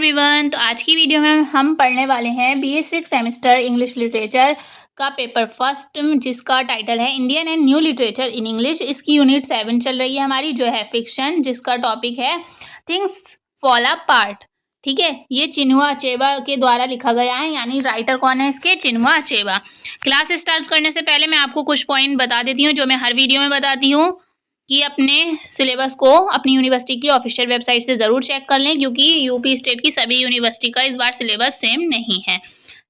Everyone. तो आज की वीडियो में हम पढ़ने वाले हैं बीए 6 सेमेस्टर इंग्लिश लिटरेचर का पेपर फर्स्ट, जिसका टाइटल है Indian and new literature in English. इसकी यूनिट 7 चल रही है हमारी, जो है फिक्शन, जिसका टॉपिक है थिंग्स फॉल अपार्ट। ठीक है, ये चिनुआ अचेबा के द्वारा लिखा गया है, यानी राइटर कौन है इसके? चिनुआ अचेबा। क्लास स्टार्ट करने से पहले मैं आपको कुछ पॉइंट बता देती हूँ, जो मैं हर वीडियो में बताती हूँ, कि अपने सिलेबस को अपनी यूनिवर्सिटी की ऑफिशियल वेबसाइट से ज़रूर चेक कर लें, क्योंकि यूपी स्टेट की सभी यूनिवर्सिटी का इस बार सिलेबस सेम नहीं है।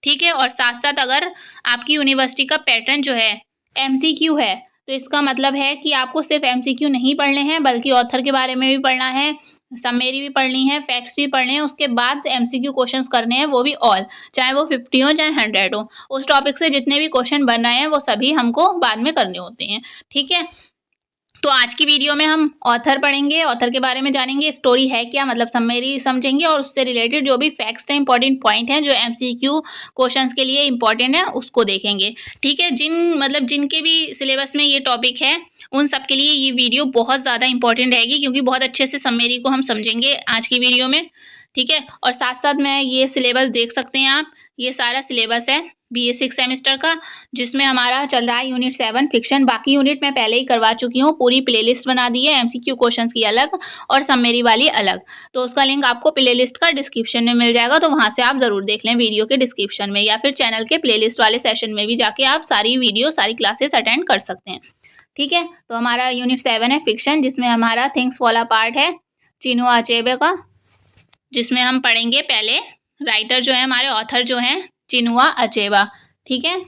ठीक है, और साथ साथ अगर आपकी यूनिवर्सिटी का पैटर्न जो है एमसीक्यू है, तो इसका मतलब है कि आपको सिर्फ एमसीक्यू नहीं पढ़ने हैं, बल्कि ऑथर के बारे में भी पढ़ना है, समरी भी पढ़नी है, फैक्ट्स भी पढ़ने हैं, उसके बाद एमसीक्यू क्वेश्चंस करने हैं, वो भी ऑल, चाहे वो 50 हो चाहे 100 हो। उस टॉपिक से जितने भी क्वेश्चन बन रहे हैं वो सभी हमको बाद में करने होते हैं। ठीक है, तो आज की वीडियो में हम ऑथर पढ़ेंगे, ऑथर के बारे में जानेंगे, स्टोरी है क्या, मतलब समरी समझेंगे, और उससे रिलेटेड जो भी फैक्ट्स हैं, इंपॉर्टेंट पॉइंट हैं जो एमसीक्यू क्वेश्चंस के लिए इंपॉर्टेंट है, उसको देखेंगे। ठीक है, जिनके भी सिलेबस में ये टॉपिक है उन सब के लिए ये वीडियो बहुत ज़्यादा इंपॉर्टेंट रहेगी, क्योंकि बहुत अच्छे से समरी को हम समझेंगे आज की वीडियो में। ठीक है, और साथ साथ में ये सिलेबस देख सकते हैं आप, ये सारा सिलेबस है बीए 6 सेमेस्टर का, जिसमें हमारा चल रहा है यूनिट 7 फिक्शन। बाकी यूनिट मैं पहले ही करवा चुकी हूँ, पूरी प्लेलिस्ट बना दी है, एमसीक्यू क्वेश्चंस की अलग और समरी वाली अलग। तो उसका लिंक आपको प्लेलिस्ट का डिस्क्रिप्शन में मिल जाएगा, तो वहाँ से आप ज़रूर देख लें वीडियो के डिस्क्रिप्शन में, या फिर चैनल के प्लेलिस्ट वाले सेशन में भी जाके आप सारी वीडियो, सारी क्लासेस अटेंड कर सकते हैं। ठीक है, तो हमारा यूनिट 7 है फिक्शन, जिसमें हमारा थिंग्स फॉल अपार्ट है चिनुआ अचेबे का, जिसमें हम पढ़ेंगे पहले राइटर जो है हमारे, ऑथर जो हैं चिनुआ अचेबा। ठीक है,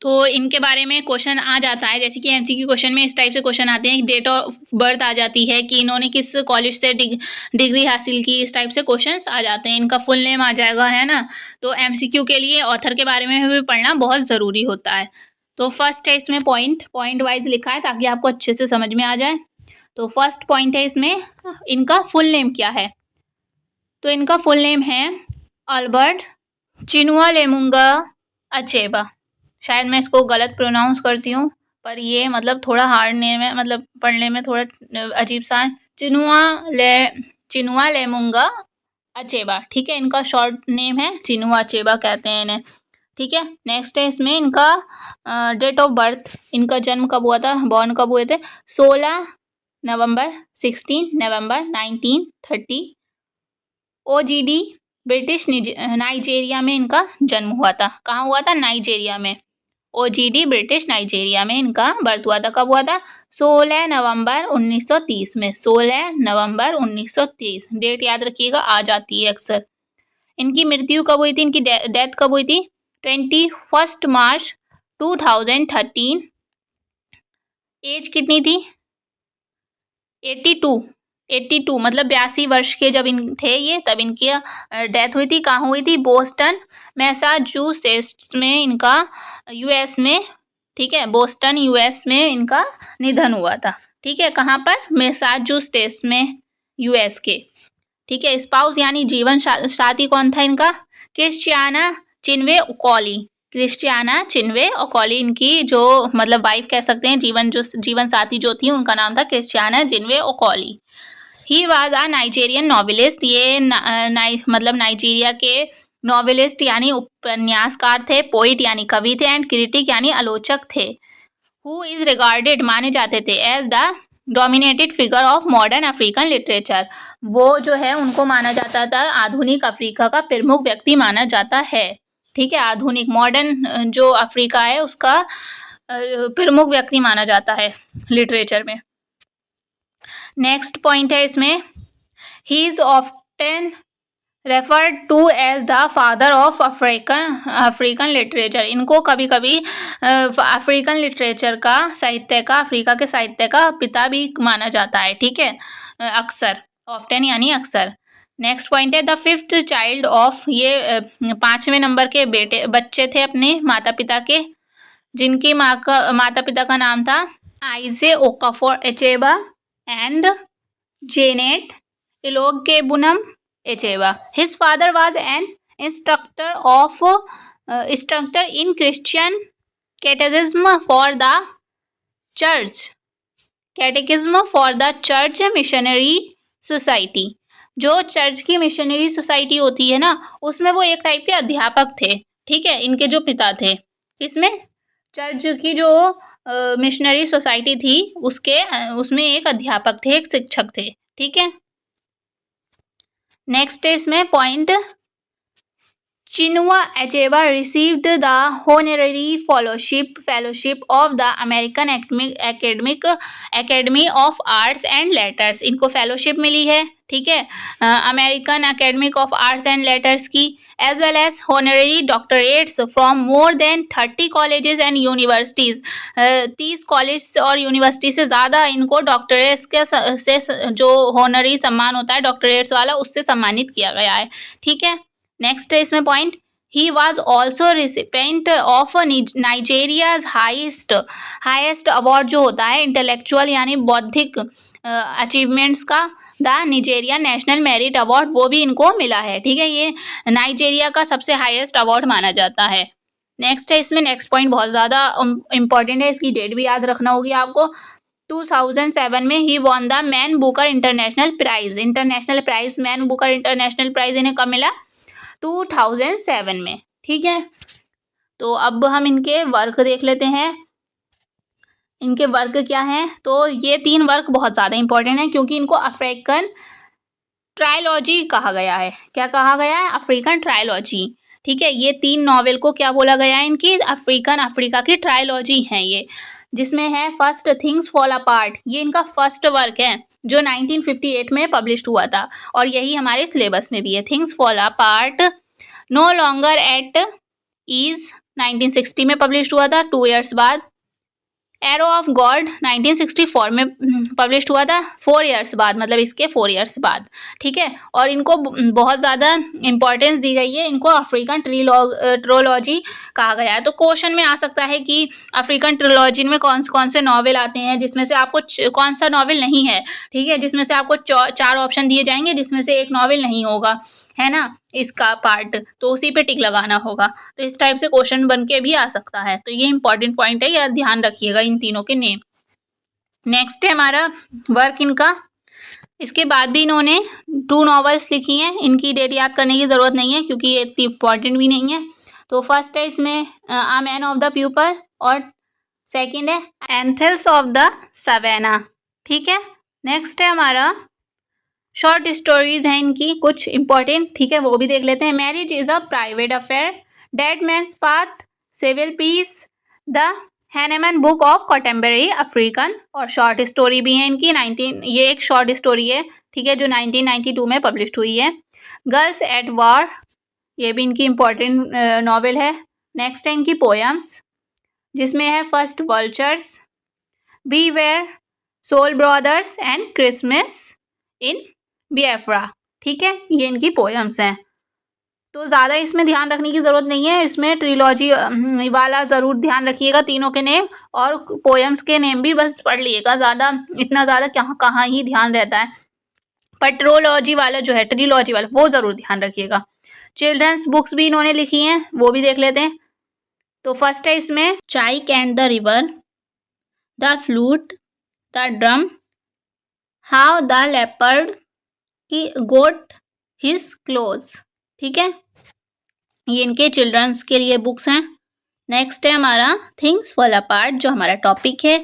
तो इनके बारे में क्वेश्चन आ जाता है, जैसे कि एमसीक्यू क्वेश्चन में इस टाइप से क्वेश्चन आते हैं, डेट ऑफ बर्थ आ जाती है, कि इन्होंने किस कॉलेज से डिग्री हासिल की, इस टाइप से क्वेश्चंस आ जाते हैं। इनका फुल नेम आ जाएगा, है ना। तो एमसीक्यू के लिए ऑथर के बारे में भी पढ़ना बहुत ज़रूरी होता है। तो फर्स्ट है इसमें पॉइंट वाइज लिखा है, ताकि आपको अच्छे से समझ में आ जाए। तो फर्स्ट पॉइंट है इसमें, इनका फुल नेम क्या है? तो इनका फुल नेम है अल्बर्ट चिनुआ लेमुंगा अचेबा। शायद मैं इसको गलत प्रोनाउंस करती हूँ, पर ये मतलब थोड़ा हार्ड नेम है, मतलब पढ़ने में थोड़ा अजीब सा है। चिनुआ लेमुंगा अचेबा। ठीक है, इनका शॉर्ट नेम है, चिनुआ अचेबा कहते हैं इन्हें। ठीक है, नेक्स्ट है इसमें इनका डेट ऑफ बर्थ, इनका जन्म कब हुआ था, बॉर्न कब हुए थे? 16 नवंबर 1930। ओजीडी ब्रिटिश नाइजीरिया में इनका जन्म हुआ था। कहाँ हुआ था? नाइजीरिया में। ओजीडी ब्रिटिश नाइजीरिया में इनका बर्थ हुआ था। कब हुआ था? 16 नवंबर 1930 में। 16 नवंबर 1930 डेट याद रखिएगा, आ जाती है अक्सर। इनकी मृत्यु कब हुई थी, इनकी डेथ कब हुई थी? 21 मार्च 2013। एज कितनी थी? 82 मतलब 82 वर्ष के जब इन थे ये, तब इनकी डेथ हुई थी। कहाँ हुई थी? बोस्टन मैसाचुसेट्स में इनका, यूएस में। ठीक है, बोस्टन यूएस में इनका निधन हुआ था। ठीक है, कहाँ पर? मैसाचुसेट्स में, यूएस के। ठीक है, स्पाउस यानी जीवन साथी कौन था इनका? Christiana Chinwe ओकॉली। क्रिस्टियाना चिनवे ओकॉली इनकी जो मतलब वाइफ कह सकते हैं, जीवन साथी जो थी, उनका नाम था Christiana Chinwe Okoli. He was a Nigerian novelist. ये मतलब नाइजीरिया के नॉवेलिस्ट यानी उपन्यासकार थे, पोइट यानी कवि थे, एंड क्रिटिक यानी आलोचक थे। हु इज रिगार्डेड माने जाते थे as the dominated figure of modern African literature. वो जो है उनको माना जाता था, आधुनिक अफ्रीका का प्रमुख व्यक्ति माना जाता है। ठीक है, आधुनिक मॉडर्न जो अफ्रीका है उसका प्रमुख व्यक्ति माना जाता है लिटरेचर में। नेक्स्ट पॉइंट है इसमें, he is often referred to as the father of African literature. इनको कभी कभी अफ्रीकन लिटरेचर का, साहित्य का, अफ्रीका के साहित्य का पिता भी माना जाता है। ठीक है, अक्सर, ऑफ्टन यानी अक्सर। नेक्स्ट पॉइंट है द फिफ्थ चाइल्ड ऑफ, ये 5वें नंबर के बच्चे थे अपने माता पिता के, जिनकी माता पिता का नाम था Isaiah Okafor Achebe and Janet Iloegbunam Achebe. His father was an instructor in Christian catechism for the church missionary society. जो चर्च की मिशनरी सोसाइटी होती है ना, उसमें वो एक टाइप के अध्यापक थे, ठीक है, इनके जो पिता थे। इसमें चर्च की जो मिशनरी सोसाइटी थी उसमें एक अध्यापक थे, एक शिक्षक थे, ठीक है। नेक्स्ट है इसमें point, Chinua Achebe received the honorary fellowship of the American Academy of Arts and Letters. इनको फेलोशिप मिली है, ठीक है, American Academy of Arts and Letters की, as well as honorary doctorates from more than 30 colleges and universities. 30 college और university से ज़्यादा इनको डॉक्टरेट्स के से जो होनरी सम्मान होता है डॉक्टरेट्स वाला, उससे सम्मानित किया गया है, ठीक है। नेक्स्ट है इसमें point, he was also recipient of Nigeria's highest award जो होता है इंटेलेक्चुअल यानी बौद्धिक अचीवमेंट्स का, the Nigeria National Merit Award, वो भी इनको मिला है, ठीक है। ये नाइजेरिया का सबसे हाईएस्ट अवार्ड माना जाता है। नेक्स्ट है इसमें, नेक्स्ट पॉइंट बहुत ज़्यादा इंपॉर्टेंट है, इसकी डेट भी याद रखना होगी आपको। 2007 में he won the Man Booker International Prize Man Booker International Prize इन्हें कब मिला? 2007 में, ठीक है। तो अब हम इनके वर्क देख लेते हैं, इनके वर्क क्या हैं। तो ये 3 वर्क बहुत ज़्यादा इंपॉर्टेंट है क्योंकि इनको अफ्रीकन ट्रायलॉजी कहा गया है। क्या कहा गया है? अफ्रीकन ट्रायलॉजी, ठीक है। ये 3 नॉवेल को क्या बोला गया है? इनकी अफ्रीका की ट्रायलॉजी हैं ये, जिसमें है फर्स्ट थिंग्स फॉल अपार्ट, ये इनका फर्स्ट वर्क है जो 1958 में पब्लिश हुआ था और यही हमारे सिलेबस में भी है। Things fall apart, no longer at ease 1960 में पब्लिश हुआ था, 2 ईयर्स बाद। एरो ऑफ गॉड 1964 में पब्लिश हुआ था, 4 ईयर्स बाद, मतलब इसके 4 ईयर्स बाद, ठीक है। और इनको बहुत ज़्यादा इंपॉर्टेंस दी गई है, इनको अफ्रीकन ट्रिलॉजी कहा गया है। तो क्वेश्चन में आ सकता है कि अफ्रीकन ट्रिलॉजी में कौन से नॉवेल आते हैं, जिसमें से आपको कौन सा नॉवेल नहीं है, ठीक है, जिसमें से आपको 4 ऑप्शन दिए जाएंगे जिसमें से एक नॉवेल नहीं होगा, है ना, इसका पार्ट, तो उसी पे टिक लगाना होगा। तो इस टाइप से क्वेश्चन बन के भी आ सकता है। तो ये इंपॉर्टेंट पॉइंट है, यार ध्यान रखिएगा इन तीनों के नेम। नेक्स्ट है हमारा वर्क इनका, इसके बाद भी इन्होंने 2 नॉवेल्स लिखी हैं, इनकी डेट याद करने की ज़रूरत नहीं है क्योंकि ये इतनी इंपॉर्टेंट भी नहीं है। तो फर्स्ट है इसमें a man of the people और सेकेंड है एंथल्स ऑफ द सवेना, ठीक है। नेक्स्ट है हमारा शॉर्ट स्टोरीज हैं इनकी कुछ इंपॉर्टेंट, ठीक है, वो भी देख लेते हैं। Marriage is a private affair, dead man's path, civil peace, the Heinemann book of contemporary African, और शॉर्ट स्टोरी भी है इनकी ये एक शॉर्ट स्टोरी है, ठीक है, जो 1992 में पब्लिश हुई है। गर्ल्स एट वॉर, ये भी इनकी इंपॉर्टेंट नॉवेल है। नेक्स्ट है इनकी पोएम्स, जिसमें है first vultures, beware, soul brothers and Christmas in Biafra, ठीक है, ये इनकी पोएम्स हैं। तो ज़्यादा इसमें ध्यान रखने की ज़रूरत नहीं है, इसमें ट्रिलॉजी वाला ज़रूर ध्यान रखिएगा तीनों के नेम, और पोएम्स के नेम भी बस पढ़ लीजिएगा, इतना ज़्यादा कहाँ ही ध्यान रहता है, पर ट्रिलॉजी वाला जो है, ट्रिलॉजी वाला वो ज़रूर ध्यान रखिएगा। चिल्ड्रंस बुक्स भी इन्होंने लिखी हैं, वो भी देख लेते हैं। तो फर्स्ट है इसमें Chike and the river, the flute, the drum, how the leopard की गोट हिज क्लोज, ठीक है, ये इनके चिल्ड्रंस के लिए बुक्स हैं। नेक्स्ट है हमारा थिंग्स फॉल अपार्ट, जो हमारा टॉपिक है,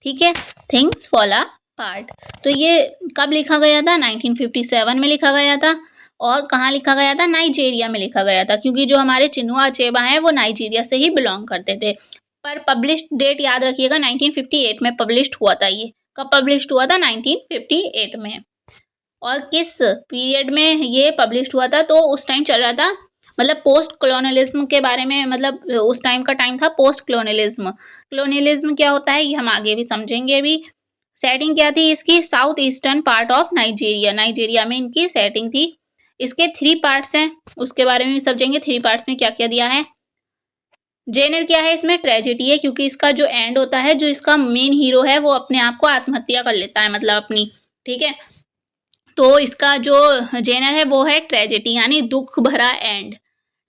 ठीक है, थिंग्स फॉल अपार्ट। तो ये कब लिखा गया था? 1957 में लिखा गया था, और कहाँ लिखा गया था? नाइजीरिया में लिखा गया था, क्योंकि जो हमारे चिनुआ अचेबा हैं वो नाइजीरिया से ही बिलोंग करते थे। पर पब्लिश डेट याद रखिएगा, 1958 में पब्लिश हुआ था। ये कब पब्लिश हुआ था? 1958 में। और किस पीरियड में ये पब्लिश हुआ था? तो उस टाइम चल रहा था, मतलब पोस्ट कॉलोनियलिज्म के बारे में, मतलब उस टाइम का टाइम था पोस्ट कॉलोनियलिज्म। कॉलोनियलिज्म क्या होता है ये हम आगे भी समझेंगे। अभी सेटिंग क्या थी इसकी? South eastern part of Nigeria में इनकी सेटिंग थी। इसके 3 पार्ट्स हैं, उसके बारे में भी समझेंगे। 3 पार्ट्स में क्या क्या दिया है। जेनर क्या है इसमें? ट्रेजेडी है, क्योंकि इसका जो एंड होता है, जो इसका मेन हीरो है वो अपने आप को आत्महत्या कर लेता है, मतलब अपनी, ठीक है। तो इसका जो जेनर है वो है ट्रेजेडी, यानी दुख भरा एंड।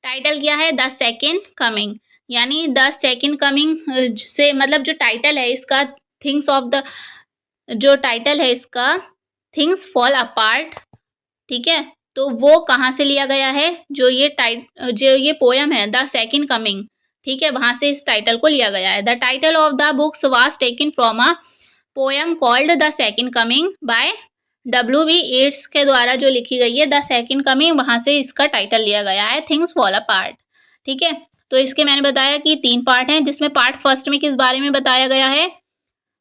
टाइटल क्या है? द सेकेंड कमिंग, यानी द सेकेंड कमिंग से मतलब जो टाइटल है इसका थिंग्स फॉल अपार्ट, ठीक है। तो वो कहाँ से लिया गया है, जो ये पोयम है द सेकंड कमिंग, ठीक है, वहां से इस टाइटल को लिया गया है। The title of the books was taken from a poem called the second coming by W.B. Yeats के द्वारा जो लिखी गई है द सेकंड कमिंग, वहां से इसका टाइटल लिया गया है थिंग्स फॉल अपार्ट, ठीक है। तो इसके मैंने बताया कि 3 पार्ट हैं, जिसमें पार्ट फर्स्ट में किस बारे में बताया गया है,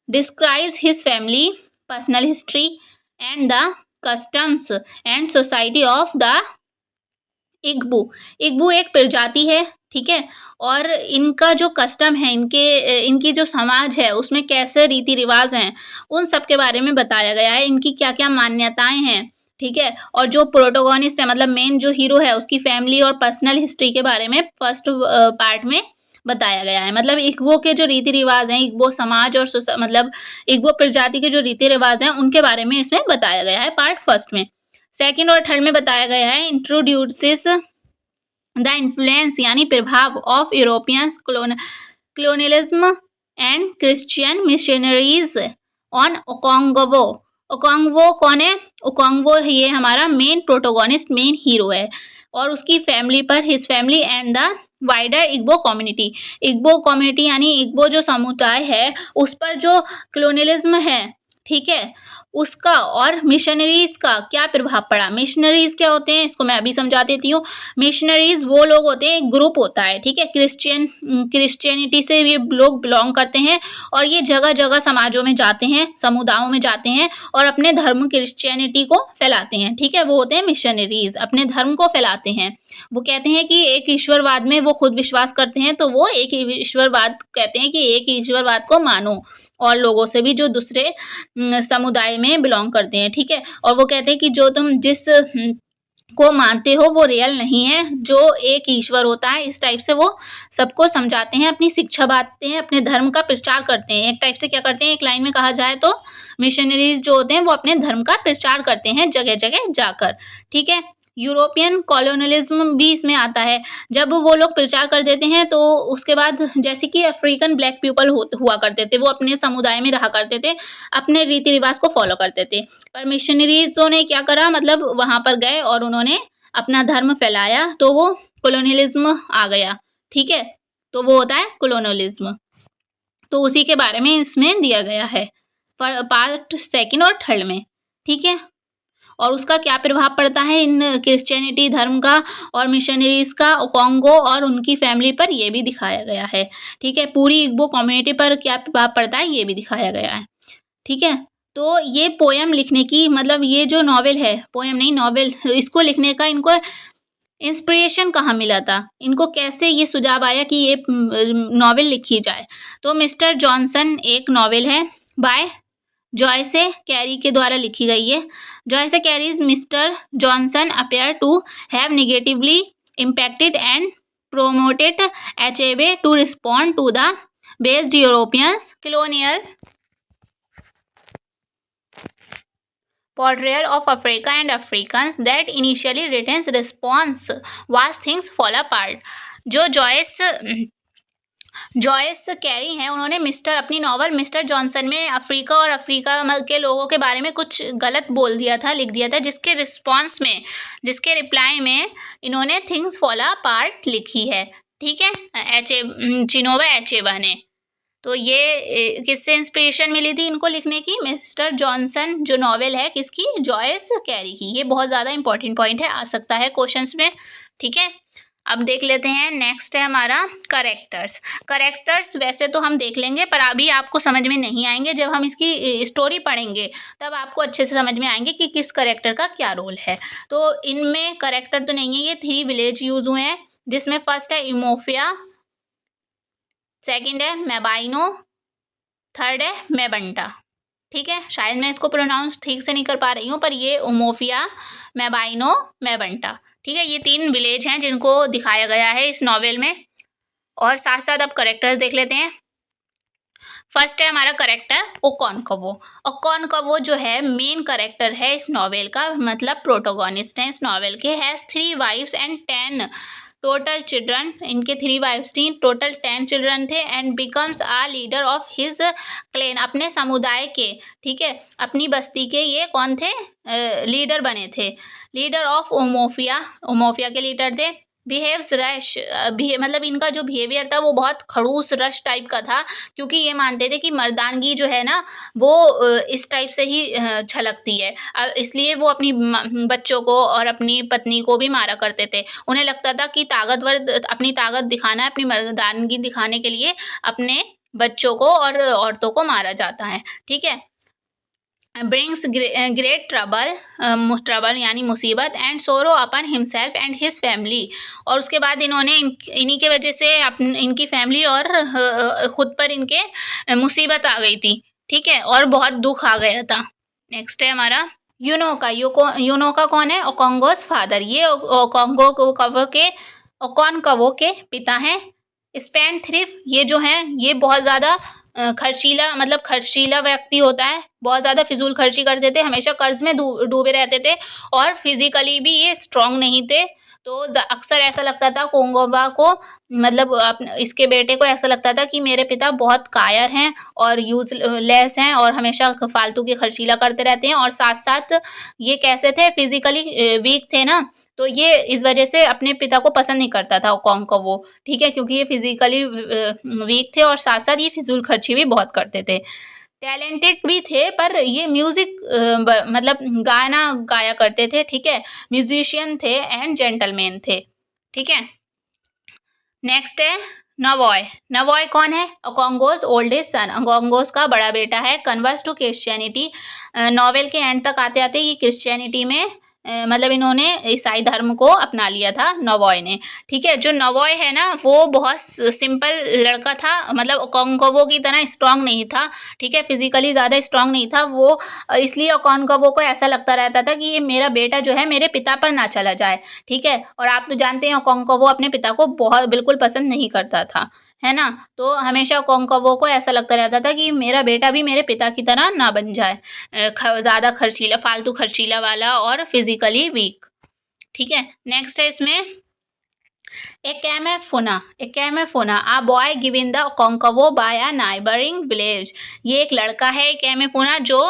describes his family, personal history and the customs and society of the Igbo. Igbo एक प्रजाति है, ठीक है, और इनका जो कस्टम है, इनकी जो समाज है उसमें कैसे रीति रिवाज हैं, उन सब के बारे में बताया गया है, इनकी क्या क्या मान्यताएं हैं, ठीक है। और जो प्रोटोगोनिस्ट है, मतलब मेन जो हीरो है, उसकी फैमिली और पर्सनल हिस्ट्री के बारे में फर्स्ट पार्ट में बताया गया है। मतलब इग्बो के जो रीति रिवाज हैं, इग्बो समाज और मतलब इग्बो प्रजाति के जो रीति रिवाज हैं, उनके बारे में इसमें बताया गया है पार्ट फर्स्ट में। सेकेंड और थर्ड में बताया गया है इंट्रोड्यूसेस द इन्फ्लुएंस यानी प्रभाव of Europeans colonialism and Christian missionaries on Okonkwo. Okonkwo कौन है? ओकोंगवो ये हमारा मेन प्रोटोगोनिस्ट, मेन हीरो है, और उसकी फैमिली पर, his family and the wider Igbo community. Igbo community यानी इग्बो जो समुदाय है उस पर जो कलोनियलिज्म है, ठीक है, उसका और मिशनरीज का क्या प्रभाव पड़ा। मिशनरीज क्या होते हैं, इसको मैं अभी समझा देती हूँ। मिशनरीज वो लोग होते हैं, एक ग्रुप होता है, ठीक है, क्रिश्चियनिटी से ये लोग बिलोंग करते हैं, और ये जगह जगह समाजों में जाते हैं, समुदायों में जाते हैं, और अपने धर्म क्रिश्चियनिटी को फैलाते हैं, ठीक है, वो होते हैं मिशनरीज, अपने धर्म को फैलाते हैं। वो कहते हैं कि एक ईश्वरवाद में वो खुद विश्वास करते हैं, तो वो एक ईश्वरवाद कहते हैं कि एक ईश्वरवाद को मानो, और लोगों से भी जो दूसरे समुदाय में बिलोंग करते हैं, ठीक है। और वो कहते हैं कि जो तुम जिस को मानते हो वो रियल नहीं है, जो एक ईश्वर होता है, इस टाइप से वो सबको समझाते हैं, अपनी शिक्षा बांटते हैं, अपने धर्म का प्रचार करते हैं। एक टाइप से क्या करते हैं, एक लाइन में कहा जाए तो मिशनरीज जो होते हैं वो अपने धर्म का प्रचार करते हैं जगह जगह जाकर, ठीक है। यूरोपियन कॉलोनियलिज्म भी इसमें आता है। जब वो लोग प्रचार कर देते हैं तो उसके बाद जैसे कि अफ्रीकन ब्लैक पीपल हुआ करते थे, वो अपने समुदाय में रहा करते थे, अपने रीति रिवाज को फॉलो करते थे। पर मिशनरीजों ने क्या करा, मतलब वहां पर गए और उन्होंने अपना धर्म फैलाया, तो वो कॉलोनियलिज्म आ गया, ठीक है। तो वो होता है कॉलोनियलिज्म। तो उसी के बारे में इसमें दिया गया है पार्ट सेकंड और थर्ड में, ठीक है। और उसका क्या प्रभाव पड़ता है इन क्रिश्चियनिटी धर्म का और मिशनरीज का ओकोंगो और उनकी फैमिली पर, ये भी दिखाया गया है, ठीक है। पूरी इग्बो कम्युनिटी पर क्या प्रभाव पड़ता है ये भी दिखाया गया है, ठीक है। तो ये पोयम लिखने की, मतलब ये जो नॉवेल है, पोयम नहीं नॉवेल, इसको लिखने का इनको इंस्पिरेशन कहाँ मिला था, इनको कैसे ये सुझाव आया कि ये नॉवेल लिखी जाए। तो मिस्टर जॉनसन एक नॉवेल है बाय जॉयस कैरी के द्वारा लिखी गई है। Joyce Cary's mister Johnson appear to have negatively impacted and promoted HAB to respond to the based Europeans colonial portrayal of Africa and Africans that initially written response was things fall apart। जो Joyce carry हैं, उन्होंने अपनी novel mister Johnson में Africa और Africa के लोगों के बारे में कुछ गलत बोल दिया था, लिख दिया था, जिसके रिस्पॉन्स में, जिसके रिप्लाई में इन्होंने थिंग्स फॉल अपार्ट लिखी है, ठीक है, चिनोवा एचेबा ने। तो ये किससे इंस्पिरेशन मिली थी इनको लिखने की? मिस्टर जॉनसन जो नॉवेल है किसकी? जॉयस कैरी की। ये बहुत ज़्यादा इंपॉर्टेंट पॉइंट है, आ सकता है क्वेश्चंस में, ठीक है। अब देख लेते हैं, नेक्स्ट है हमारा करेक्टर्स। करेक्टर्स वैसे तो हम देख लेंगे, पर अभी आपको समझ में नहीं आएंगे, जब हम इसकी स्टोरी पढ़ेंगे तब आपको अच्छे से समझ में आएंगे कि किस करेक्टर का क्या रोल है। तो इनमें करेक्टर तो नहीं है, ये 3 विलेज यूज हुए हैं, जिसमें फर्स्ट है इमोफिया, सेकंड है मेबाइनो, थर्ड है मेबंटा, ठीक है। शायद मैं इसको प्रोनाउंस ठीक से नहीं कर पा रही हूँ, पर ये उमोफिया, मेबाइनो, मेबंटा, ठीक है, ये 3 विलेज हैं जिनको दिखाया गया है इस नॉवेल में। और साथ साथ अब करेक्टर्स देख लेते हैं। फर्स्ट है हमारा करेक्टर ओकोंकवो। ओकोंकवो जो है मेन करेक्टर है इस नॉवेल का, मतलब प्रोटोगोनिस्ट है इस नॉवेल के। Has 3 wives and 10 total children, इनके 3 वाइफ्स थी, टोटल 10 चिल्ड्रन थे and becomes a leader of his clan, अपने समुदाय के, ठीक है, अपनी बस्ती के ये कौन थे, लीडर बने थे, लीडर ऑफ उमोफिया, उमोफिया के लीडर थे। बिहेव्स रश, मतलब इनका जो बिहेवियर था वो बहुत खड़ूस रश टाइप का था, क्योंकि ये मानते थे कि मर्दानगी जो है ना वो इस टाइप से ही झलकती है, इसलिए वो अपनी बच्चों को और अपनी पत्नी को भी मारा करते थे। उन्हें लगता था कि ताकतवर, अपनी ताकत दिखाना है, अपनी मर्दानगी दिखाने के लिए अपने बच्चों को और औरतों को मारा जाता है, ठीक है। ब्रिंग्स ग्रेट ट्रबल यानी मुसीबत एंड सोरो अपन हिमसेल्फ एंड हिज फैमिली, और उसके बाद इन्होंने इन्हीं के वजह से इनकी फैमिली और खुद पर इनके मुसीबत आ गई थी, ठीक है, और बहुत दुख आ गया था। नेक्स्ट है हमारा यूनोका कौन है, ओकोंगोस फादर, ये ओकोंकवो के पिता हैं। स्पेंड थ्रिफ्ट, ये जो हैं ये बहुत ज़्यादा खर्चीला, मतलब खर्चीला व्यक्ति होता है, बहुत ज़्यादा फिजूल खर्ची करते थे, हमेशा कर्ज में डूबे रहते थे और फिजिकली भी ये स्ट्रांग नहीं थे। तो अक्सर ऐसा लगता था कोंगोबा को, मतलब इसके बेटे को ऐसा लगता था कि मेरे पिता बहुत कायर हैं और यूजलेस हैं और हमेशा फालतू की खर्चीला करते रहते हैं, और साथ साथ ये कैसे थे, फिजिकली वीक थे ना, तो ये इस वजह से अपने पिता को पसंद नहीं करता था ओकोंग को वो, ठीक है, क्योंकि ये फिजिकली वीक थे और साथ साथ ये फिजूल खर्ची भी बहुत करते थे। टैलेंटेड भी थे, पर ये म्यूज़िक मतलब गाना गाया करते थे, ठीक है, म्यूजिशियन थे एंड जेंटलमैन थे, ठीक है। नेक्स्ट है नवॉय। नवॉय कौन है, ओकोंगोस ओल्डेस्ट सन, ओकोंगोस का बड़ा बेटा है। कन्वर्स टू क्रिश्चियनिटी, नॉवेल के एंड तक आते आते ये क्रिश्चियनिटी में मतलब इन्होंने ईसाई धर्म को अपना लिया था नवॉय ने, ठीक है। जो नवॉय है ना वो बहुत सिंपल लड़का था, मतलब ओकोंकवो की तरह स्ट्रांग नहीं था, ठीक है, फिजिकली ज़्यादा स्ट्रांग नहीं था वो, इसलिए ओकोंकवो को ऐसा लगता रहता था कि ये मेरा बेटा जो है मेरे पिता पर ना चला जाए, ठीक है। और आप तो जानते हैं ओकोंकवो अपने पिता को बहुत बिल्कुल पसंद नहीं करता था, है ना, तो हमेशा ओकोंकवो को ऐसा लगता रहता था कि मेरा बेटा भी मेरे पिता की तरह ना बन जाए, ज़्यादा खर्चीला, फालतू खर्चीला वाला और फिजिकली वीक, ठीक है। नेक्स्ट है इसमें Ikemefuna a boy given the Okonkwo by a neighbouring village, ये एक लड़का है एकेमेफुना जो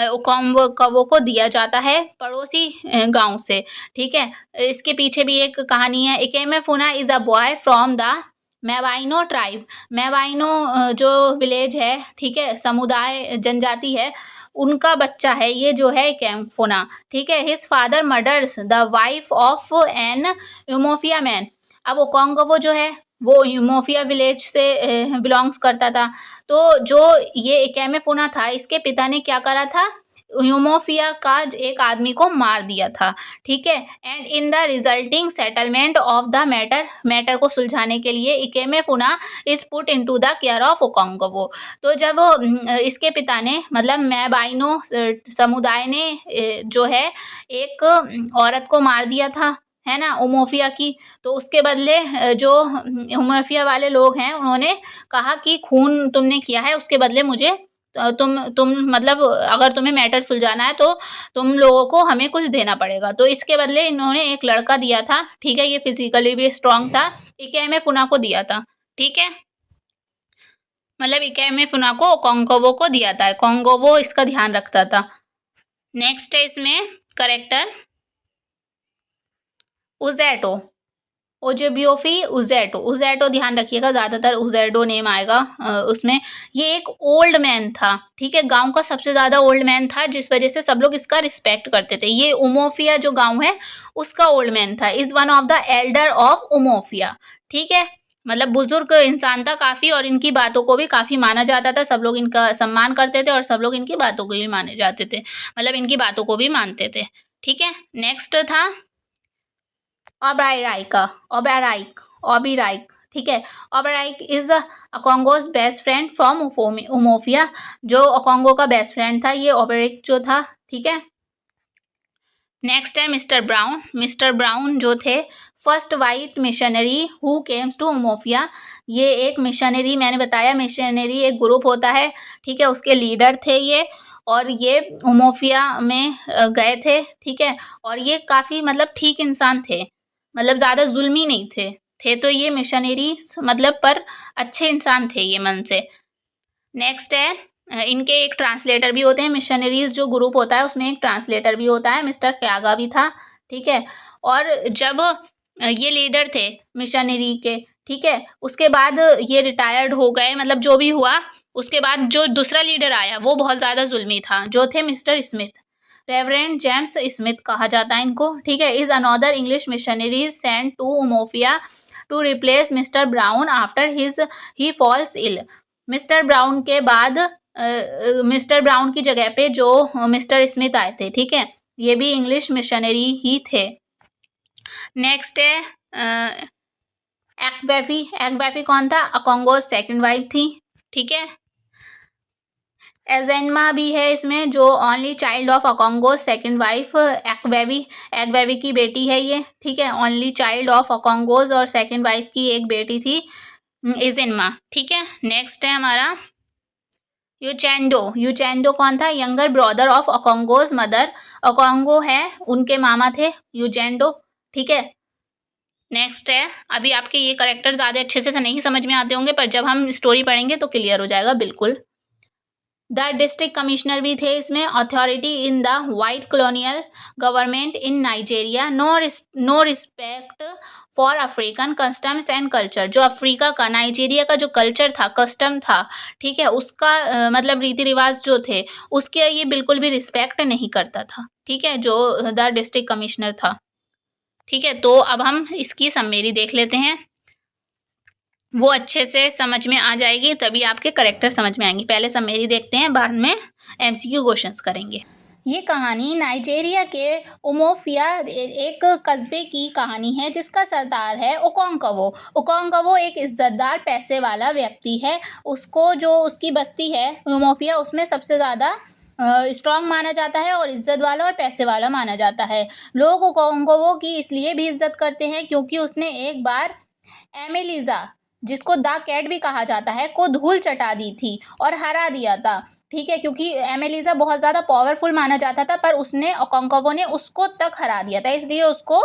ओकोंकवो को दिया जाता है पड़ोसी गांव से, ठीक है। इसके पीछे भी एक कहानी है। एकेमेफुना is a boy from the मेवाइनो tribe, मेवाइनो जो विलेज है, ठीक है, समुदाय जनजाति है, उनका बच्चा है ये जो है एकेमेफुना, ठीक है। His father murders the wife of an Umuofia man, अब ओकोंकवो जो है वो यूमोफिया विलेज से बिलोंग्स करता था, तो जो ये एकेमेफुना था इसके पिता ने क्या करा था, यूमोफिया का एक आदमी को मार दिया था, ठीक है। And in the resulting settlement of the matter को सुलझाने के लिए Ikemefuna is put into the care of Okonkwo, तो जब इसके पिता ने, मतलब मेवाइनो समुदाय ने जो है एक औरत को मार दिया था, है ना, उमोफिया की, तो उसके बदले जो उमोफिया वाले लोग हैं उन्होंने कहा कि खून तुमने किया है, उसके बदले मुझे तुम मतलब अगर तुम्हें मैटर सुलझाना है तो तुम लोगों को हमें कुछ देना पड़ेगा, तो इसके बदले इन्होंने एक लड़का दिया था, ठीक है, ये फिजिकली भी स्ट्रांग था, एकेमेफुना को दिया था, ठीक है, मतलब एकेमेफुना को ओकोंकवो को दिया था, ओकोंकवो इसका ध्यान रखता था। नेक्स्ट है इसमें करेक्टर उज़ैटो, ओजिबियोफी उज़ैटो ध्यान रखिएगा, ज़्यादातर उज़ैडो नेम आएगा उसमें। ये एक ओल्ड मैन था, ठीक है, गांव का सबसे ज़्यादा ओल्ड मैन था, जिस वजह से सब लोग इसका रिस्पेक्ट करते थे। ये उमोफिया जो गांव है उसका ओल्ड मैन था, is one of the elder of Umuofia, ठीक है, मतलब बुजुर्ग इंसान था काफ़ी, और इनकी बातों को भी काफ़ी माना जाता था, सब लोग इनका सम्मान करते थे और सब लोग इनकी बातों को भी माने जाते थे, मतलब इनकी बातों को भी मानते थे, ठीक है। नेक्स्ट था ओबेराइक, ठीक है। ओबेराइक इज ओकोंगोस बेस्ट फ्रेंड फ्रॉम उमोफिया, जो ओकोंगो का बेस्ट फ्रेंड था ये ओबेराइक जो था, ठीक है। नेक्स्ट है मिस्टर ब्राउन जो थे first white missionary who came to Umuofia, ये एक मिशनरी, मैंने बताया मिशनरी एक ग्रुप होता है, ठीक है, उसके लीडर थे ये, और ये उमोफिया में गए थे, ठीक है, और ये काफ़ी मतलब ठीक इंसान थे, मतलब ज़्यादा जुल्मी नहीं थे, थे तो ये मिशनरी मतलब पर अच्छे इंसान थे ये मन से। नेक्स्ट है इनके एक ट्रांसलेटर भी होते हैं। मिशनरीज जो ग्रुप होता है उसमें एक ट्रांसलेटर भी होता है, मिस्टर क्यागा भी था, ठीक है। और जब ये लीडर थे मिशनरी के, ठीक है, उसके बाद ये रिटायर्ड हो गए, मतलब जो भी हुआ उसके बाद जो दूसरा लीडर आया वो बहुत ज़्यादा जुल्मी था, जो थे mister Smith, reverend James Smith कहा जाता है इनको, ठीक है। Is another English missionaries sent to Umuofia to replace mister Brown after he falls ill. Mister Brown के बाद मिस्टर ब्राउन की जगह पे जो मिस्टर स्मिथ आए थे, ठीक है, ये भी इंग्लिश मिशनरी ही थे। नेक्स्ट है एक्वेफी। एक्वेफी कौन था? अकोंगोज सेकंड वाइफ थी, ठीक है। एजेनमा भी है इसमें, जो only child of Okonkwo's second wife Ekwefi, Ekwefi की बेटी है ये, ठीक है। ओनली चाइल्ड ऑफ अकोंगोज और सेकंड वाइफ की एक बेटी थी एजेनमा, ठीक है। नेक्स्ट है हमारा यूचेंडो। यूचेंडो कौन था? Younger brother of Okonkwo's mother. Okonkwo है उनके मामा थे यूचेंडो, ठीक है। नेक्स्ट है, अभी आपके ये करेक्टर ज़्यादा अच्छे से नहीं समझ में आते होंगे, पर जब हम स्टोरी पढ़ेंगे तो क्लियर हो जाएगा बिल्कुल। द डिस्ट्रिक्ट कमिश्नर भी थे इसमें। Authority in the white colonial government in Nigeria, no respect for African customs and culture. जो अफ्रीका का, नाइजेरिया का जो कल्चर था, कस्टम था, ठीक है, उसका मतलब रीति रिवाज जो थे उसके ये बिल्कुल भी रिस्पेक्ट नहीं करता था, ठीक है, जो द डिस्ट्रिक्ट कमिश्नर था, ठीक है। तो अब हम इसकी समरी देख लेते हैं, वो अच्छे से समझ में आ जाएगी, तभी आपके करेक्टर समझ में आएंगी। पहले समरी देखते हैं, बाद में एमसीक्यू क्वेश्चंस करेंगे। ये कहानी नाइजेरिया के उमोफिया एक कस्बे की कहानी है, जिसका सरदार है ओकोंकवो। ओकोंकवो एक इज्जतदार पैसे वाला व्यक्ति है। उसको जो उसकी बस्ती है उमोफिया, उसमें सबसे ज़्यादा स्ट्रॉन्ग माना जाता है और इज्जत वाला और पैसे वाला माना जाता है। लोग ओकोंकवो की इसलिए भी इज्जत करते हैं क्योंकि उसने एक बार एमिलीजा, जिसको द कैट भी कहा जाता है, को धूल चटा दी थी और हरा दिया था, ठीक है। क्योंकि एमिलीजा बहुत ज़्यादा पावरफुल माना जाता था, पर उसने ओकोंकवो ने उसको तक हरा दिया था, इसलिए उसको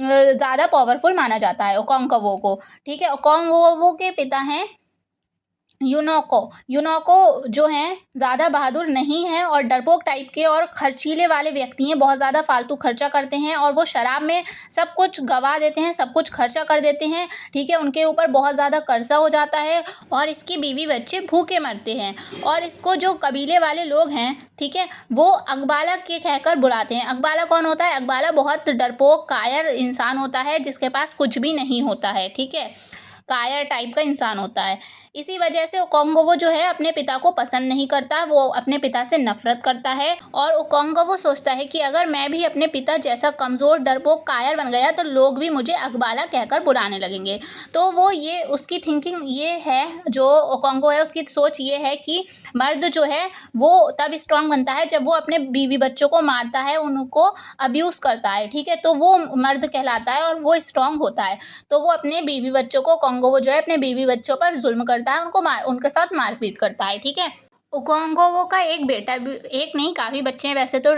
ज़्यादा पावरफुल माना जाता है ओकोंकवो को, ठीक है। ओकोंकवो के पिता हैं यूनोको। यूनोको जो हैं ज़्यादा बहादुर नहीं हैं और डरपोक टाइप के और खर्चीले वाले व्यक्ति हैं, बहुत ज़्यादा फालतू खर्चा करते हैं और वो शराब में सब कुछ गवा देते हैं, सब कुछ खर्चा कर देते हैं, ठीक है। उनके ऊपर बहुत ज़्यादा कर्जा हो जाता है और इसकी बीवी बच्चे भूखे मरते हैं। और इसको जो कबीले वाले लोग हैं, ठीक है, वो अकबाला के कहकर बुलाते हैं। अकबाला कौन होता है? अकबाला बहुत डरपोक कायर इंसान होता है, जिसके पास कुछ भी नहीं होता है, ठीक है, कायर टाइप का इंसान होता है। इसी वजह से ओकोंकवो जो है अपने पिता को पसंद नहीं करता, वो अपने पिता से नफरत करता है और ओकोंकवो सोचता है कि अगर मैं भी अपने पिता जैसा कमज़ोर डरपोक कायर बन गया तो लोग भी मुझे अकबाला कहकर बुलाने लगेंगे। तो वो ये उसकी थिंकिंग ये है, जो ओकोंकवो है उसकी सोच ये है कि मर्द जो है वो तब स्ट्रांग बनता है जब वो अपने बीवी बच्चों को मारता है, उनको अब्यूज़ करता है, ठीक है, तो वो मर्द कहलाता है और वो स्ट्रांग होता है। तो वो अपने बीवी बच्चों को, ओकोंकवो जो है अपने बीवी बच्चों पर जुल्म करता है, उनके साथ मारपीट करता है, ठीक है। ओकोंकवो का एक बेटा भी, एक नहीं काफ़ी बच्चे हैं वैसे तो,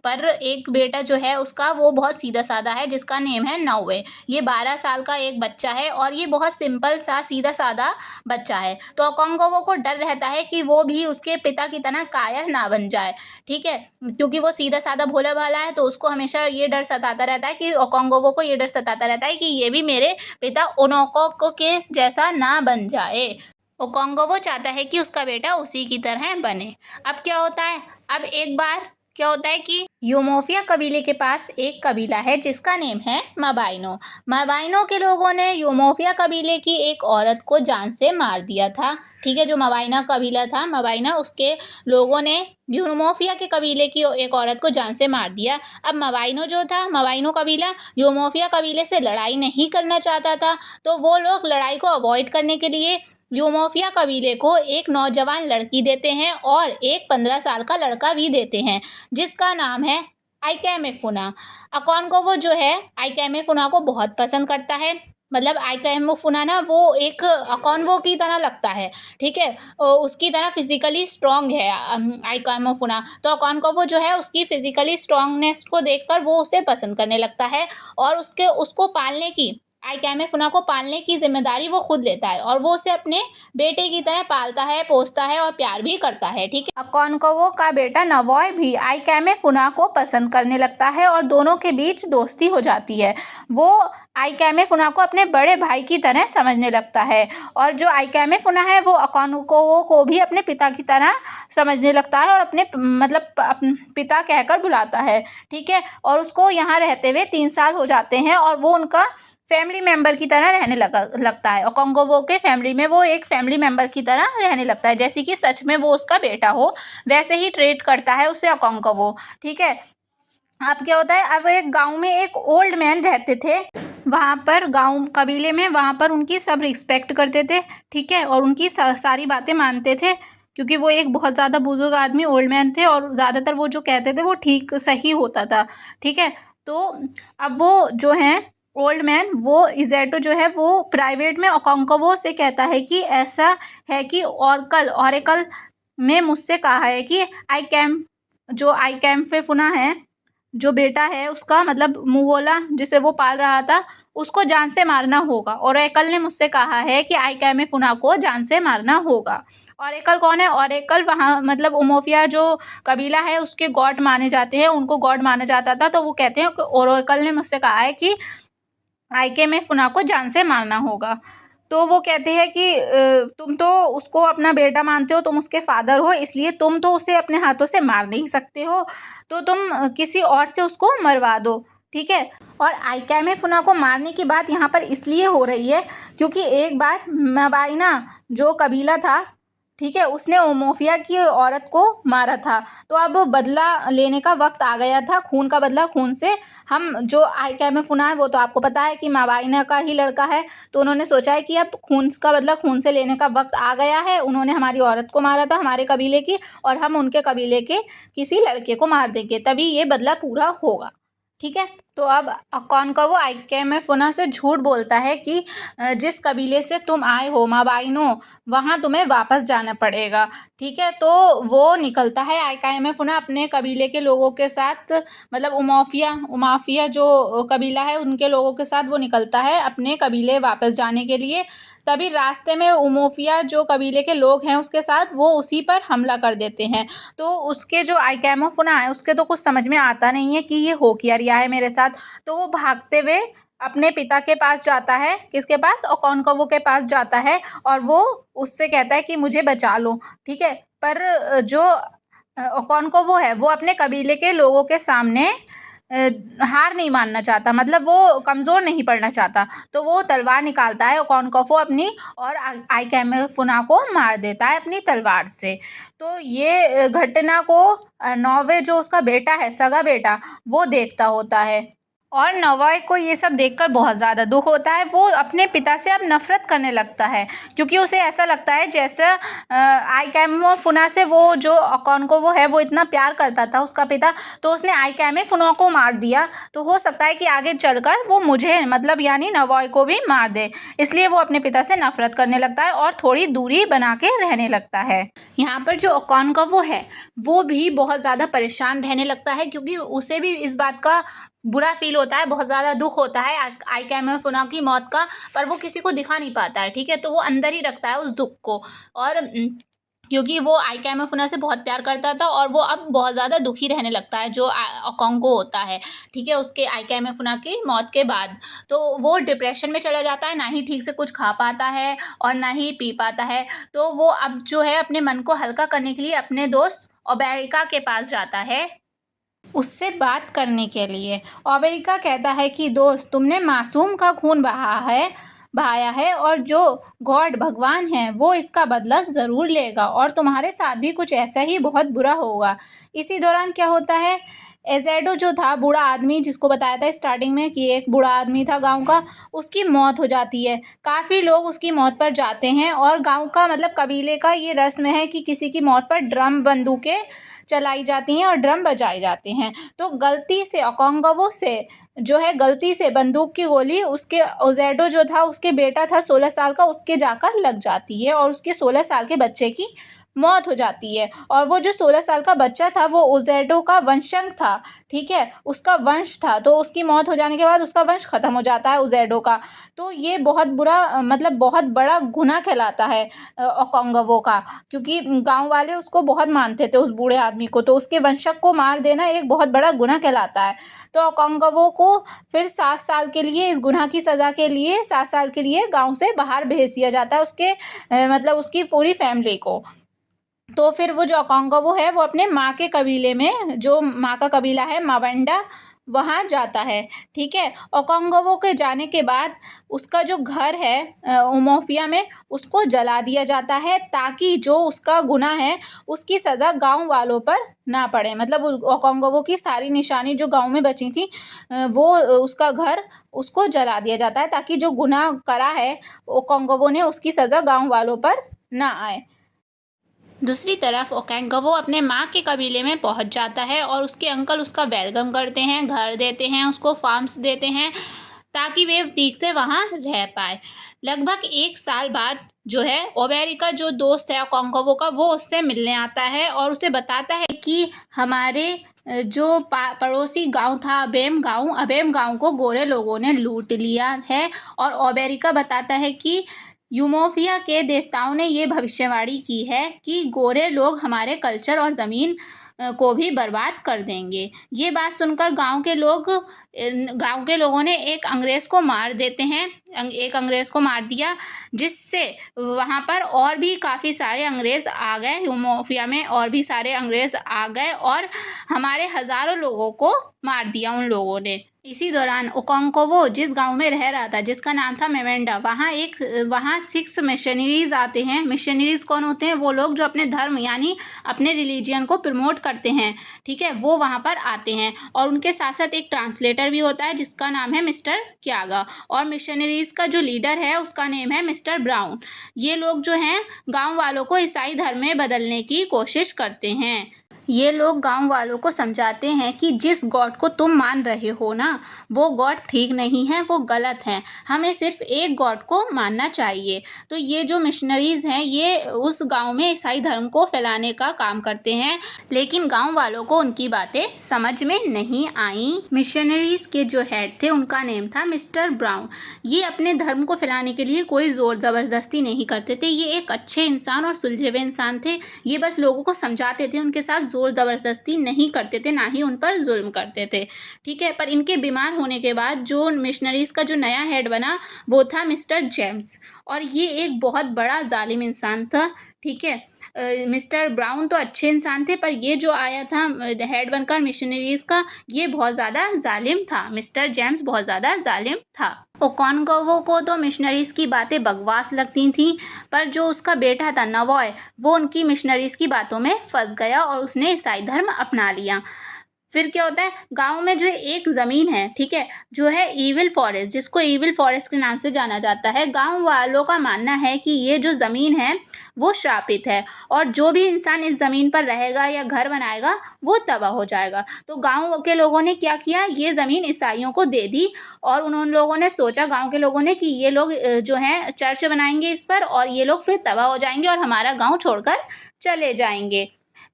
पर एक बेटा जो है उसका वो बहुत सीधा साधा है, जिसका नेम है नौवे। ये 12 साल का एक बच्चा है और ये बहुत सिंपल सा सीधा साधा बच्चा है। तो ओकोंकवो को डर रहता है कि वो भी उसके पिता की तरह कायर ना बन जाए, ठीक है, क्योंकि वो सीधा साधा भोला भाला है। तो उसको हमेशा ये डर सताता रहता है कि ओकोंकवो को ये डर सताता रहता है कि ये भी मेरे पिता ओनोको के जैसा ना बन जाए। ओकोंकवो चाहता है कि उसका बेटा उसी की तरह बने। अब क्या होता है, अब एक बार क्या होता है कि यूमोफिया कबीले के पास एक कबीला है जिसका नेम है मबाइनो। मबाइनो के लोगों ने यूमोफिया कबीले की एक औरत को जान से मार दिया था, ठीक है। जो मबाइना कबीला था, मबाइना, उसके लोगों ने यूमोफिया के कबीले की एक औरत को जान से मार दिया। अब मबाइनो जो था, मबाइनो कबीला यूमोफिया कबीले से लड़ाई नहीं करना चाहता था, तो वो लोग लड़ाई को अवॉइड करने के लिए यूमोफिया कबीले को एक नौजवान लड़की देते हैं और एक 15 साल का लड़का भी देते हैं, जिसका नाम है आइकेमेफुना। ओकोंकवो जो है आइकेमेफुना को बहुत पसंद करता है, मतलब आइकेमेफुना ना वो एक ओकोंकवो की तरह लगता है, ठीक है, उसकी तरह फिजिकली स्ट्रांग है आइकेमेफुना। तो ओकोंकवो जो है उसकी फिजिकली स्ट्रांगनेस को देखकर वो उसे पसंद करने लगता है और उसको पालने की आइकेमे फुना को पालने की जिम्मेदारी वो खुद लेता है और वो उसे अपने बेटे की तरह पालता है, पोसता है और प्यार भी करता है। ठीक है, ओकोंकवू का बेटा नवोय भी आइकेमे फुना को पसंद करने लगता है और दोनों के बीच दोस्ती हो जाती है। वो आइकेमे फुना को अपने बड़े भाई की तरह समझने लगता है और जो आइकेमे फुना है वो ओकोंकवू को भी अपने पिता की तरह समझने लगता है और अपने पिता कहकर बुलाता है। ठीक है, और उसको यहाँ रहते हुए 3 साल हो जाते हैं और वो उनका फैमिली मेंबर की तरह रहने लगता है। ओकोंकवू के फैमिली में वो एक फैमिली मेंबर की तरह रहने लगता है, जैसे कि सच में वो उसका बेटा हो, वैसे ही ट्रीट करता है उसे ओकोंकवू। ठीक है, अब क्या होता है, अब एक गांव में एक ओल्ड मैन रहते थे। वहाँ पर गांव कबीले में वहाँ पर उनकी सब रिस्पेक्ट करते थे। ठीक है, और उनकी सारी बातें मानते थे क्योंकि वो एक बहुत ज़्यादा बुजुर्ग आदमी ओल्ड मैन थे और ज़्यादातर वो जो कहते थे वो ठीक सही होता था। ठीक है, तो अब वो जो हैं ओल्ड मैन, वो इज़ेटो जो है वो प्राइवेट में ओकोंकवू से कहता है कि ऐसा है कि ओरेकल ने मुझसे कहा है कि आइकेमे फुना है, जो बेटा है उसका, मतलब मुवोला जिसे वो पाल रहा था, उसको जान से मारना होगा। ओरेकल ने मुझसे कहा है कि आइकेमे फुना को जान से मारना होगा। ओरेकल कौन है? ओरेकल वहाँ मतलब उमोफिया जो कबीला है उसके गॉड माने जाते हैं, उनको गॉड माना जाता था। तो वो कहते हैं कि ओरेकल ने मुझसे कहा है कि आइकेमे फुना को जान से मारना होगा। तो वो कहते हैं कि तुम तो उसको अपना बेटा मानते हो, तुम उसके फादर हो, इसलिए तुम तो उसे अपने हाथों से मार नहीं सकते हो, तो तुम किसी और से उसको मरवा दो। ठीक है, और आइकेमे फुना को मारने की बात यहाँ पर इसलिए हो रही है क्योंकि एक बार मबाइना जो कबीला था, ठीक है, उसने उमोफिया की औरत को मारा था। तो अब बदला लेने का वक्त आ गया था, खून का बदला खून से। हम जो आइकेमे फुना है वो तो आपको पता है कि मबाइना का ही लड़का है, तो उन्होंने सोचा है कि अब खून का बदला खून से लेने का वक्त आ गया है। उन्होंने हमारी औरत को मारा था, हमारे कबीले की, और हम उनके कबीले के किसी लड़के को मार देंगे, तभी ये बदला पूरा होगा। ठीक है, तो अब ओकोंकवू आइकेमे फुना से झूठ बोलता है कि जिस कबीले से तुम आए हो मबाइनो, वहाँ तुम्हें वापस जाना पड़ेगा। ठीक है, तो वो निकलता है आइकेमे फुना अपने कबीले के लोगों के साथ, मतलब उमाफिया जो कबीला है उनके लोगों के साथ वो निकलता है अपने कबीले वापस जाने के लिए। तभी रास्ते में उमोफिया जो कबीले के लोग हैं उसके साथ वो उसी पर हमला कर देते हैं। तो उसके जो आइकेमे फुना है उसके तो कुछ समझ में आता नहीं है कि ये हो क्या रिया है मेरे साथ। तो वो भागते हुए अपने पिता के पास जाता है। किसके पास? ओकोंकवू के पास जाता है और वो उससे कहता है कि मुझे बचा लो। ठीक है, पर जो ओकोंकवू है वो अपने कबीले के लोगों के सामने हार नहीं मानना चाहता, मतलब वो कमज़ोर नहीं पड़ना चाहता। तो वो तलवार निकालता है ओकोंकवू अपनी, और आइकेमे फुना को मार देता है अपनी तलवार से। तो ये घटना को नौवे जो उसका बेटा है, सगा बेटा, वो देखता होता है और नवोय को ये सब देखकर बहुत ज़्यादा दुख होता है। वो अपने पिता से अब नफ़रत करने लगता है क्योंकि उसे ऐसा लगता है जैसे आइकेमे फुना से वो जो ओकोंकवू है वो इतना प्यार करता था उसका पिता, तो उसने आइकेमे फुना को मार दिया। तो हो सकता है कि आगे चलकर वो मुझे, मतलब यानी नवोय को भी मार दे, इसलिए वो अपने पिता से नफ़रत करने लगता है और थोड़ी दूरी बना के रहने लगता है। यहाँ पर जो ओकोंकवू है वो भी बहुत ज़्यादा परेशान रहने लगता है क्योंकि उसे भी इस बात का बुरा फील होता है, बहुत ज़्यादा दुख होता है आइकेमे फुना की मौत का, पर वो किसी को दिखा नहीं पाता है। ठीक है, तो वो अंदर ही रखता है उस दुख को, और क्योंकि वो आइकेमे फुना से बहुत प्यार करता था और वो अब बहुत ज़्यादा दुखी रहने लगता है जो ओकोंकवू होता है। ठीक है, उसके आइकेमे फुना की मौत के बाद तो वो डिप्रेशन में चला जाता है, ना ही ठीक से कुछ खा पाता है और ना ही पी पाता है। तो वो अब जो है अपने मन को हल्का करने के लिए अपने दोस्त ओबेरिका के पास जाता है उससे बात करने के लिए। ओबेरिका कहता है कि दोस्त, तुमने मासूम का खून बहाया है और जो गॉड भगवान है वो इसका बदला ज़रूर लेगा और तुम्हारे साथ भी कुछ ऐसा ही बहुत बुरा होगा। इसी दौरान क्या होता है, एजेडो जो था बूढ़ा आदमी, जिसको बताया था स्टार्टिंग में कि एक बूढ़ा आदमी था गांव का, उसकी मौत हो जाती है। काफ़ी लोग उसकी मौत पर जाते हैं और गांव का, मतलब कबीले का ये रस्म है कि किसी की मौत पर ड्रम बंदूकें चलाई जाती हैं और ड्रम बजाए जाते हैं। तो गलती से ओकोंकवू से जो है, गलती से बंदूक की गोली उसके ओजेडो जो था, उसके बेटा था 16 साल का, उसके जाकर लग जाती है और उसके 16 साल के बच्चे की मौत हो जाती है। और वो जो 16 साल का बच्चा था वो ओज़ेडो का वंशज था, ठीक है, उसका वंश था। तो उसकी मौत हो जाने के बाद उसका वंश खत्म हो जाता है ओज़ेडो का। तो ये बहुत बुरा मतलब बहुत बड़ा गुनाह कहलाता है ओकोंगवो का, क्योंकि गांव वाले उसको बहुत मानते थे उस बूढ़े आदमी को। तो उसके वंशज को मार देना एक बहुत बड़ा गुनाह कहलाता है। तो ओकोंगवो को फिर 7 साल के लिए इस गुनाह की सज़ा के लिए 7 साल के लिए गांव से बाहर भेज दिया जाता है उसके मतलब उसकी पूरी फैमिली को। तो फिर वो जो ओकोंगवो है वो अपने माँ के कबीले में, जो माँ का कबीला है मावंडा, वहाँ जाता है, ठीक है। ओकोंगवो के जाने के बाद उसका जो घर है उमोफिया में, उसको जला दिया जाता है ताकि जो उसका गुनाह है उसकी सज़ा गांव वालों पर ना पड़े। मतलब ओकोंगवो की सारी निशानी जो गांव में बची थी वो उसका घर उसको जला दिया जाता है ताकि जो गुनाह करा है ओकोंगवो ने उसकी सज़ा गांव वालों पर ना आए। दूसरी तरफ ओकोंगवो अपने माँ के कबीले में पहुँच जाता है और उसके अंकल उसका वेलकम करते हैं, घर देते हैं, उसको फार्म्स देते हैं ताकि वे ठीक से वहाँ रह पाए। लगभग 1 साल बाद जो है ओबेरी का जो दोस्त है ओकोंगवो का, वो उससे मिलने आता है और उसे बताता है कि हमारे जो पड़ोसी गांव था अबेम गांव को गोरे लोगों ने लूट लिया है। और ओबेरिका बताता है कि यूमोफिया के देवताओं ने ये भविष्यवाणी की है कि गोरे लोग हमारे कल्चर और ज़मीन को भी बर्बाद कर देंगे। ये बात सुनकर गांव के लोगों ने एक अंग्रेज़ को मार देते हैं, एक अंग्रेज़ को मार दिया, जिससे वहाँ पर और भी काफ़ी सारे अंग्रेज़ आ गए, यूमोफिया में और भी सारे अंग्रेज़ आ गए और हमारे हज़ारों लोगों को मार दिया उन लोगों ने। इसी दौरान ओकोंगवो जिस गांव में रह रहा था, जिसका नाम था मेवेंडा, वहाँ 6 मिशनरीज आते हैं। मिशनरीज कौन होते हैं? वो लोग जो अपने धर्म यानी अपने रिलीजियन को प्रमोट करते हैं, ठीक है, वो वहाँ पर आते हैं। और उनके साथ साथ एक ट्रांसलेटर भी होता है जिसका नाम है मिस्टर क्यागा। और मिशनरीज का जो लीडर है उसका नेम है मिस्टर ब्राउन। ये लोग जो हैं गाँव वालों को ईसाई धर्म में बदलने की कोशिश करते हैं। ये लोग गांव वालों को समझाते हैं कि जिस गॉड को तुम मान रहे हो ना, वो गॉड ठीक नहीं है, वो गलत है, हमें सिर्फ एक गॉड को मानना चाहिए। तो ये जो मिशनरीज़ हैं ये उस गांव में ईसाई धर्म को फैलाने का काम करते हैं, लेकिन गांव वालों को उनकी बातें समझ में नहीं आई। मिशनरीज़ के जो हेड थे उनका नेम था मिस्टर ब्राउन। ये अपने धर्म को फैलाने के लिए कोई ज़ोर ज़बरदस्ती नहीं करते थे। ये एक अच्छे इंसान और सुलझे हुए इंसान थे। ये बस लोगों को समझाते थे, उनके साथ ज़ोर ज़बरदस्ती नहीं करते थे, ना ही उन पर जुल्म करते थे, ठीक है। पर इनके बीमार होने के बाद जो मिशनरीज़ का जो नया हेड बना वो था मिस्टर जेम्स, और ये एक बहुत बड़ा जालिम इंसान था, ठीक है। मिस्टर ब्राउन तो अच्छे इंसान थे, पर ये जो आया था हेड बनकर मिशनरीज़ का, ये बहुत ज़्यादा जालिम था। मिस्टर जेम्स बहुत ज़्यादा जालिम था। ओकोंगवो को तो मिशनरीज़ की बातें बकवास लगती थीं, पर जो उसका बेटा था नवॉय, वो उनकी मिशनरीज़ की बातों में फंस गया और उसने ईसाई धर्म अपना लिया। फिर क्या होता है, गांव में जो एक ज़मीन है, ठीक है, जो है ईविल फॉरेस्ट, जिसको ईविल फॉरेस्ट के नाम से जाना जाता है, गांव वालों का मानना है कि ये जो ज़मीन है वो श्रापित है और जो भी इंसान इस ज़मीन पर रहेगा या घर बनाएगा वो तबाह हो जाएगा। तो गांव के लोगों ने क्या किया, ये ज़मीन ईसाइयों को दे दी और उन लोगों ने सोचा, गांव के लोगों ने, कि ये लोग जो हैं चर्च बनाएंगे इस पर और ये लोग फिर तबाह हो जाएंगे और हमारा गाँव छोड़कर चले जाएंगे।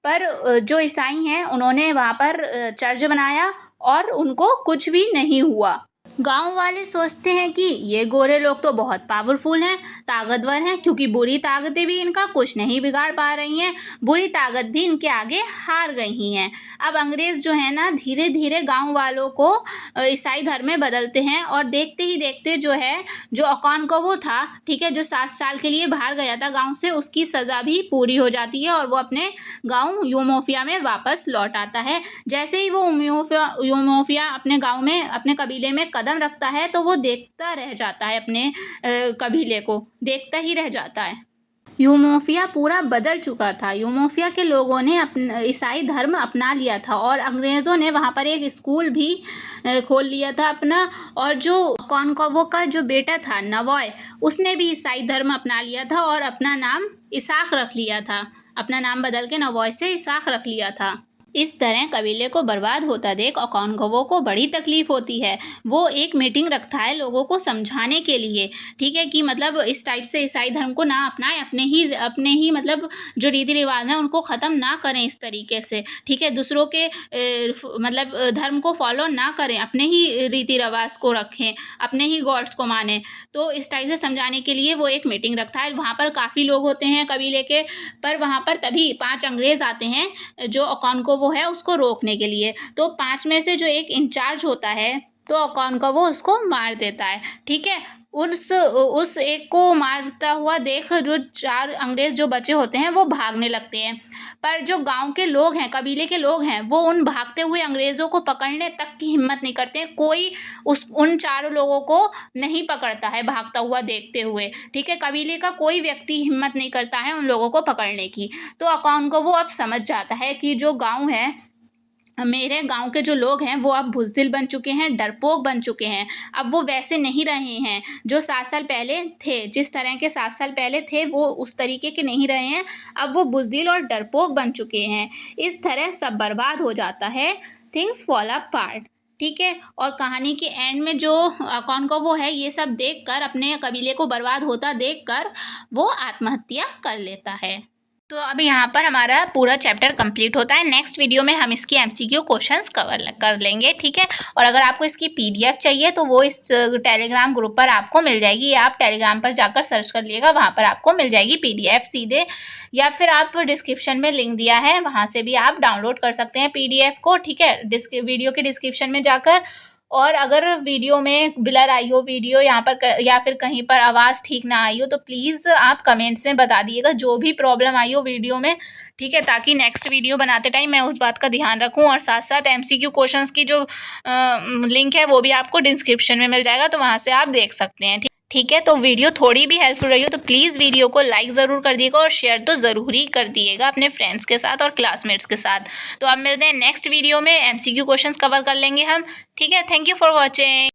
पर जो ईसाई हैं उन्होंने वहाँ पर चर्च बनाया और उनको कुछ भी नहीं हुआ। गांव वाले सोचते हैं कि ये गोरे लोग तो बहुत पावरफुल हैं, ताकतवर हैं, क्योंकि बुरी ताकतें भी इनका कुछ नहीं बिगाड़ पा रही हैं, बुरी ताकत भी इनके आगे हार गई हैं। अब अंग्रेज़ जो है ना धीरे धीरे गांव वालों को ईसाई धर्म में बदलते हैं और देखते ही देखते जो है, जो ओकोंगवो था, ठीक है, जो 7 साल के लिए बाहर गया था गाँव से, उसकी सज़ा भी पूरी हो जाती है और वो अपने गाँव यूमोफिया में वापस लौट आता है। जैसे ही वो यूमोफिया अपने गाँव में, अपने कबीले में कदम रखता है तो वो देखता रह जाता है, अपने कबीले को देखता ही रह जाता है। यूमोफिया पूरा बदल चुका था। यूमोफिया के लोगों ने ईसाई धर्म अपना लिया था और अंग्रेज़ों ने वहाँ पर एक स्कूल भी खोल लिया था अपना। और जो ओकोंगवो का जो बेटा था नवॉय, उसने भी ईसाई धर्म अपना लिया था और अपना नाम इसाक रख लिया था, अपना नाम बदल के नवॉय से इसाक रख लिया था। इस तरह कबीले को बर्बाद होता देख ओकोंगवू को बड़ी तकलीफ होती है। वो एक मीटिंग रखता है लोगों को समझाने के लिए, ठीक है, कि मतलब इस टाइप से ईसाई धर्म को ना अपनाएं, अपने ही मतलब जो रीति रिवाज हैं उनको ख़त्म ना करें इस तरीके से, ठीक है, दूसरों के मतलब धर्म को फॉलो ना करें, अपने ही रीति रिवाज को रखें, अपने ही गॉड्स को मानें। तो इस टाइप से समझाने के लिए वो एक मीटिंग रखता है। वहाँ पर काफ़ी लोग होते हैं कबीले के, पर वहाँ पर तभी 5 अंग्रेज़ आते हैं जो ओकोंगवू है उसको रोकने के लिए। तो 5 में से जो एक इंचार्ज होता है तो ओकोंगवू उसको मार देता है, ठीक है। उस एक को मारता हुआ देख जो 4 अंग्रेज़ जो बचे होते हैं वो भागने लगते हैं, पर जो गांव के लोग हैं, कबीले के लोग हैं, वो उन भागते हुए अंग्रेज़ों को पकड़ने तक की हिम्मत नहीं करते हैं। कोई उन 4 लोगों को नहीं पकड़ता है भागता हुआ देखते हुए, ठीक है। कबीले का कोई व्यक्ति हिम्मत नहीं करता है उन लोगों को पकड़ने की। तो ओकोंगवू अब समझ जाता है कि जो गाँव है, मेरे गांव के जो लोग हैं वो अब बुज़दिल बन चुके हैं, डरपोक बन चुके हैं। अब वो वैसे नहीं रहे हैं जो 7 साल पहले थे, जिस तरह के 7 साल पहले थे वो उस तरीके के नहीं रहे हैं। अब वो बुज़दिल और डरपोक बन चुके हैं। इस तरह सब बर्बाद हो जाता है, थिंग्स फॉल अपार्ट, ठीक है। और कहानी के एंड में जो ओकोंगवू है ये सब देखकर, अपने कबीले को बर्बाद होता देखकर वो आत्महत्या कर लेता है। तो अब यहाँ पर हमारा पूरा चैप्टर कंप्लीट होता है। नेक्स्ट वीडियो में हम इसकी एमसीक्यू क्वेश्चंस कवर कर लेंगे, ठीक है। और अगर आपको इसकी पीडीएफ चाहिए तो वो इस टेलीग्राम ग्रुप पर आपको मिल जाएगी, या आप टेलीग्राम पर जाकर सर्च कर लिएगा, वहाँ पर आपको मिल जाएगी पीडीएफ सीधे, या फिर आप डिस्क्रिप्शन में लिंक दिया है वहाँ से भी आप डाउनलोड कर सकते हैं पीडीएफ को, ठीक है, वीडियो के डिस्क्रिप्शन में जाकर। और अगर वीडियो में ब्लर आई हो वीडियो यहाँ पर, या फिर कहीं पर आवाज़ ठीक ना आई हो, तो प्लीज़ आप कमेंट्स में बता दिएगा जो भी प्रॉब्लम आई हो वीडियो में, ठीक है, ताकि नेक्स्ट वीडियो बनाते टाइम मैं उस बात का ध्यान रखूँ। और साथ साथ एमसीक्यू क्वेश्चंस की जो लिंक है वो भी आपको डिस्क्रिप्शन में मिल जाएगा, तो वहाँ से आप देख सकते हैं, ठीक है। तो वीडियो थोड़ी भी हेल्पफुल रही हो तो प्लीज़ वीडियो को लाइक ज़रूर कर दिएगा और शेयर तो ज़रूर ही कर दिएगा अपने फ्रेंड्स के साथ और क्लासमेट्स के साथ। तो अब मिलते हैं नेक्स्ट वीडियो में, एमसीक्यू क्वेश्चंस कवर कर लेंगे हम, ठीक है। Thank you for watching.